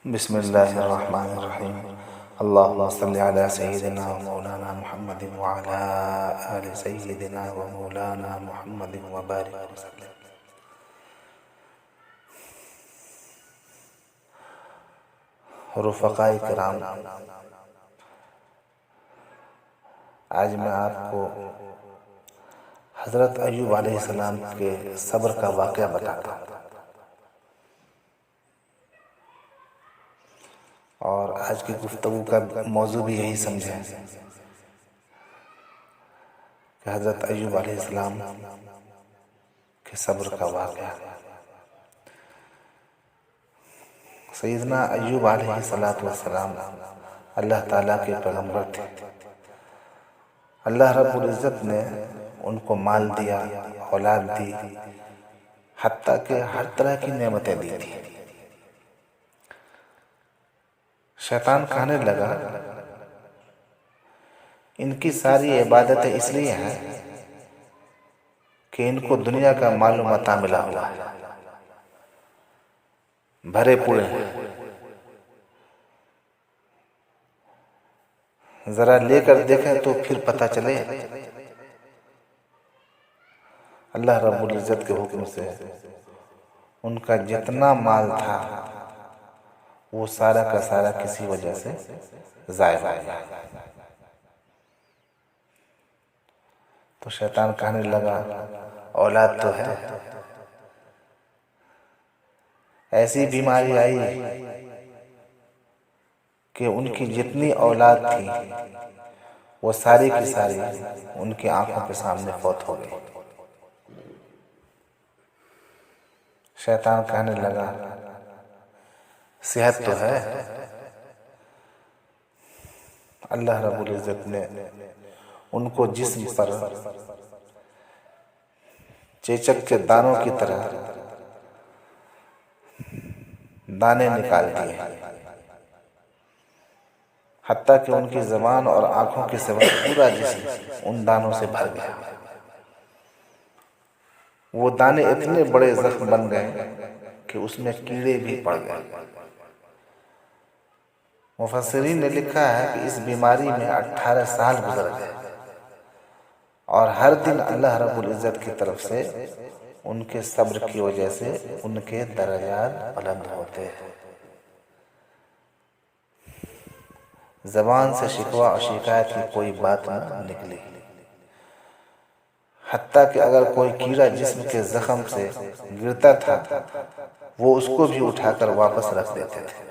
بسم اللہ الرحمن الرحیم اللہم صلی علی سیدنا و مولانا محمد وعلی آل سیدنا و مولانا محمد وبارک وسلم۔ رفقائے کرام، آج میں آپ کو حضرت ایوب علیہ السلام کے صبر کا واقعہ بتاتا ہوں، اور آج کی گفتگو کا موضوع بھی یہی سمجھیں کہ حضرت ایوب علیہ السلام کے صبر کا واقعہ۔ سیدنا ایوب علیہ السلام اللہ تعالیٰ کے پیغمبر تھے۔ اللہ رب العزت نے ان کو مال دیا، اولاد دی، حتیٰ کہ ہر طرح کی نعمتیں دی تھی۔ شیطان کہنے لگا ان کی ساری عبادتیں اس لیے ہیں کہ ان کو دنیا کا مال و متاع ملا ہوا ہے، بھرے پورے ہیں، ذرا لے کر دیکھیں تو پھر پتہ چلے۔ اللہ رب العزت کے حکم سے ان کا جتنا مال تھا وہ سارا کا سارا کسی وجہ سے ضائع ہو گیا۔ تو شیطان کہنے لگا اولاد تو ہے، ایسی بیماری آئی کہ ان کی جتنی اولاد تھی وہ ساری کی ساری ان کی آنکھوں کے سامنے فوت ہو گئی۔ شیطان کہنے لگا صحت تو ہے، اللہ رب العزت نے ان کو جسم پر چیچک کے دانوں کی طرح دانے نکال دیے، حتیٰ کہ ان کی زبان اور آنکھوں کے سوا پورا جسم ان دانوں سے بھر گیا۔ وہ دانے اتنے بڑے زخم بن گئے کہ اس میں کیڑے بھی پڑ گئے۔ مفسرین نے لکھا ہے کہ اس بیماری میں 18 سال گزر گئے، اور ہر دن اللہ رب العزت کی طرف سے ان کے صبر کی وجہ سے ان کے درجات بلند ہوتے ہیں۔ زبان سے شکوہ اور شکایت کی کوئی بات نہ نکلی، حتیٰ کہ اگر کوئی کیڑا جسم کے زخم سے گرتا تھا وہ اس کو بھی اٹھا کر واپس رکھ دیتے تھے،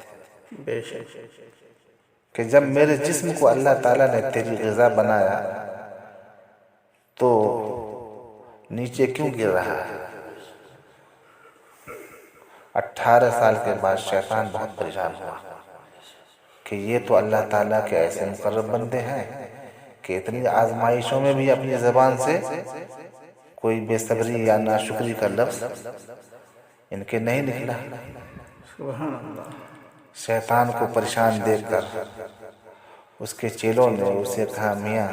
کہ جب میرے جسم کو اللہ تعالیٰ نے تیری غذا بنایا تو نیچے کیوں گر رہا ہے؟ 18 سال کے بعد شیطان بہت پریشان ہوا کہ یہ تو اللہ تعالیٰ کے ایسے مقرب بندے ہیں کہ اتنی آزمائشوں میں بھی اپنی زبان سے کوئی بے صبری یا ناشکری کا لفظ ان کے نہیں نکلا۔ سبحان اللہ۔ شیطان کو پریشان دیکھ کر اس کے چیلوں نے اسے کہا میاں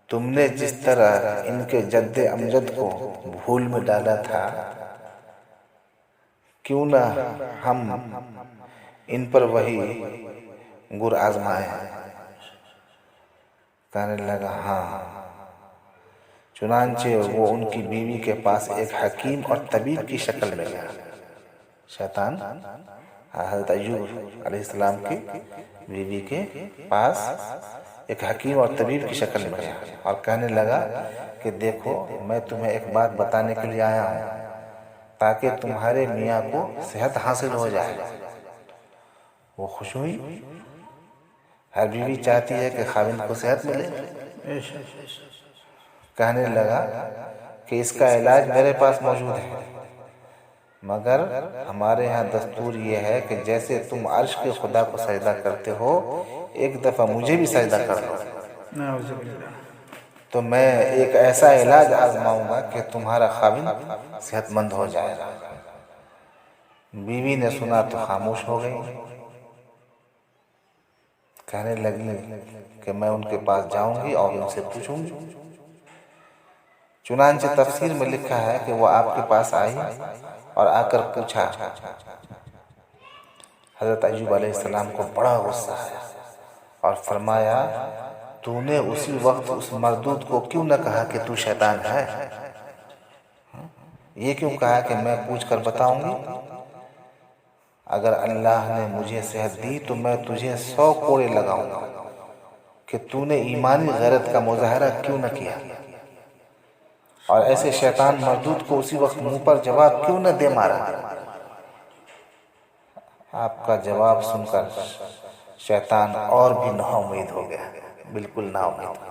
تم نے جس طرح ان کے جد امجد کو بھول میں ڈالا تھا، کیوں نہ ہم ان پر وہی گر آزمائیں؟ کہنے لگا ہاں۔ چنانچہ وہ ان کی بیوی کے پاس ایک حکیم اور طبیب کی شکل میں گیا۔ شیطان حضرت ایوب علیہ السلام کی بیوی کے پاس ایک حکیم اور طبیب کی شکل میں گیا اور کہنے لگا کہ دیکھو میں تمہیں ایک بات بتانے کے لیے آیا ہوں تاکہ تمہارے میاں کو صحت حاصل ہو جائے۔ وہ خوش ہوئی، ہر بیوی چاہتی ہے کہ خاوند کو صحت ملے۔ کہنے لگا کہ اس کا علاج میرے پاس موجود ہے، مگر ہمارے ہاں دستور یہ ہے کہ جیسے تم عرش کے خدا کو سجدہ کرتے ہو ایک دفعہ مجھے بھی سجدہ کر دو، تو میں ایک ایسا علاج آزماؤں گا کہ تمہارا خاوند صحت مند ہو جائے گا۔ بیوی نے سنا تو خاموش ہو گئی، کہنے لگی کہ میں ان کے پاس جاؤں گی اور ان سے پوچھوں گی۔ چنانچہ تفسیر میں لکھا ہے کہ وہ آپ کے پاس آئی اور آ کر پوچھا حضرت ایوب علیہ السلام کو بڑا غصہ آیا اور فرمایا تو نے اسی وقت اس مردود کو کیوں نہ کہا کہ تو شیطان ہے؟ یہ کیوں کہا کہ میں پوچھ کر بتاؤں گی؟ اگر اللہ نے مجھے صحت دی تو میں تجھے 100 کوڑے لگاؤں گا کہ تو نے ایمانی غیرت کا مظاہرہ کیوں نہ کیا، اور ایسے شیطان مردود کو اسی وقت منہ پر جواب کیوں نہ دے مارا۔ آپ کا جواب سن کر شیطان اور بھی نا امید ہو گیا، بالکل نا امید۔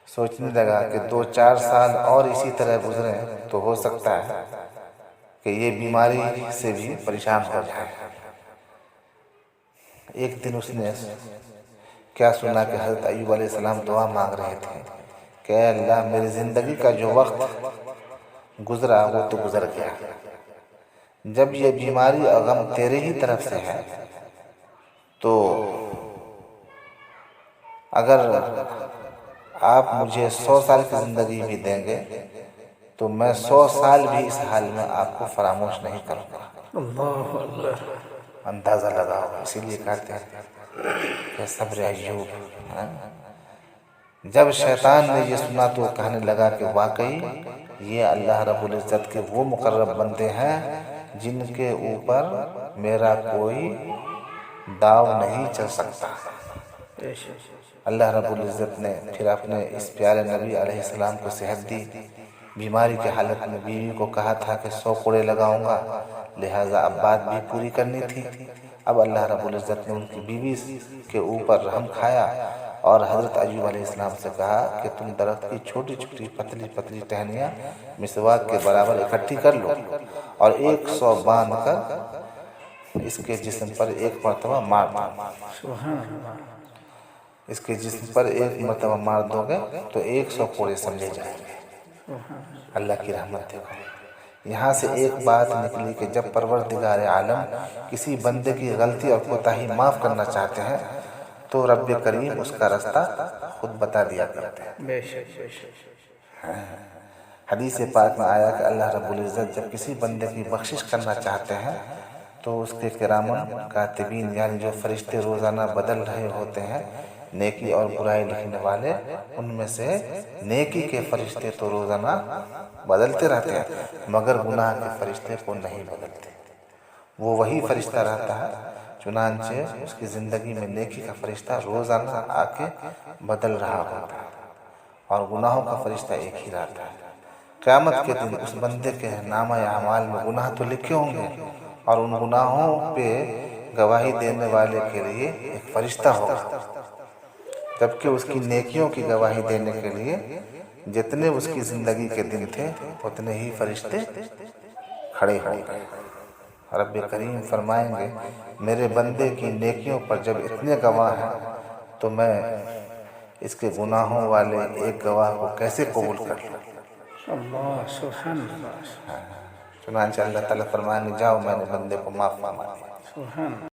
سوچنے لگا کہ 2-4 سال اور اسی طرح گزرے تو ہو سکتا ہے کہ یہ بیماری سے بھی پریشان ہو جائے۔ ایک دن اس نے کیا سنا کہ حضرت ایوب علیہ السلام دعا مانگ رہے تھے کہ اے اللہ میری زندگی کا جو وقت گزرا وہ تو گزر گیا، جب یہ بیماری اور غم تیرے ہی طرف سے ہے تو اگر آپ مجھے 100 سال کی زندگی بھی دیں گے تو میں 100 سال بھی اس حال میں آپ کو فراموش نہیں کروں گا۔ اللہ اکبر۔ اندازہ لگاؤ، اسی لیے کہتے ہیں کہ صبر ایوب۔ جب شیطان نے یہ سنا تو کہنے لگا کہ واقعی یہ اللہ رب العزت کے وہ مقرب بندے ہیں جن کے اوپر میرا کوئی داؤ نہیں چل سکتا۔ اللہ رب العزت نے پھر اپنے اس پیارے نبی علیہ السلام کو صحت دی۔ بیماری کے حالت میں بیوی کو کہا تھا کہ 100 کوڑے لگاؤں گا، لہٰذا اب بات بھی پوری کرنی تھی۔ اب اللہ رب العزت نے ان کی بیوی کے اوپر رحم کھایا اور حضرت ایوب علیہ السلام سے کہا کہ تم درخت کی چھوٹی چھوٹی پتلی پتلی ٹہنیاں مسواک کے برابر اکٹھی کر لو اور 100 باندھ کر اس کے جسم پر ایک مرتبہ مار دو۔ سبحان اللہ۔ اس کے جسم پر ایک مرتبہ مار دو گے تو 100 کوڑے سمجھے جائیں گے۔ اللہ کی رحمت دیکھو، یہاں سے ایک بات نکلی کہ جب پروردگار عالم کسی بندے کی غلطی اور کوتاہی معاف کرنا چاہتے ہیں تو رب کریم اس کا راستہ خود بتا دیا کرتے ہیں۔ بے شک بے شک۔ حدیث پاک میں آیا کہ اللہ رب العزت جب کسی بندے کی بخشش کرنا چاہتے ہیں تو اس کے کرامن کاتبین یعنی جو فرشتے روزانہ بدل رہے ہوتے ہیں نیکی اور برائی لکھنے والے، ان میں سے نیکی کے فرشتے تو روزانہ بدلتے رہتے ہیں مگر گناہ کے فرشتے کو نہیں بدلتے۔ وہ وہی فرشتہ رہتا ہے، چنانچہ اس کی زندگی میں نیکی کا فرشتہ روزانہ آ کے بدل رہا ہوتا ہے اور گناہوں کا فرشتہ ایک ہی رہتا ہے۔ قیامت کے دن اس بندے کے نامہ اعمال میں گناہ تو لکھے ہوں گے اور ان گناہوں پہ گواہی دینے والے کے لیے ایک فرشتہ ہوگا، جبکہ اس کی نیکیوں کی گواہی دینے کے لیے جتنے اس کی زندگی کے دن تھے اتنے ہی فرشتے کھڑے ہوں گے۔ رب کریم فرمائیں گے میرے بندے کی نیکیوں پر جب اتنے گواہ ہیں تو میں اس کے گناہوں والے ایک گواہ کو کیسے قبول کر لوں۔ اللہ سبحان اللہ۔ چنانچہ اللہ تعالیٰ فرمائیں گے جاؤ میں نے بندے کو معاف فرما دیا۔ سبحان اللہ۔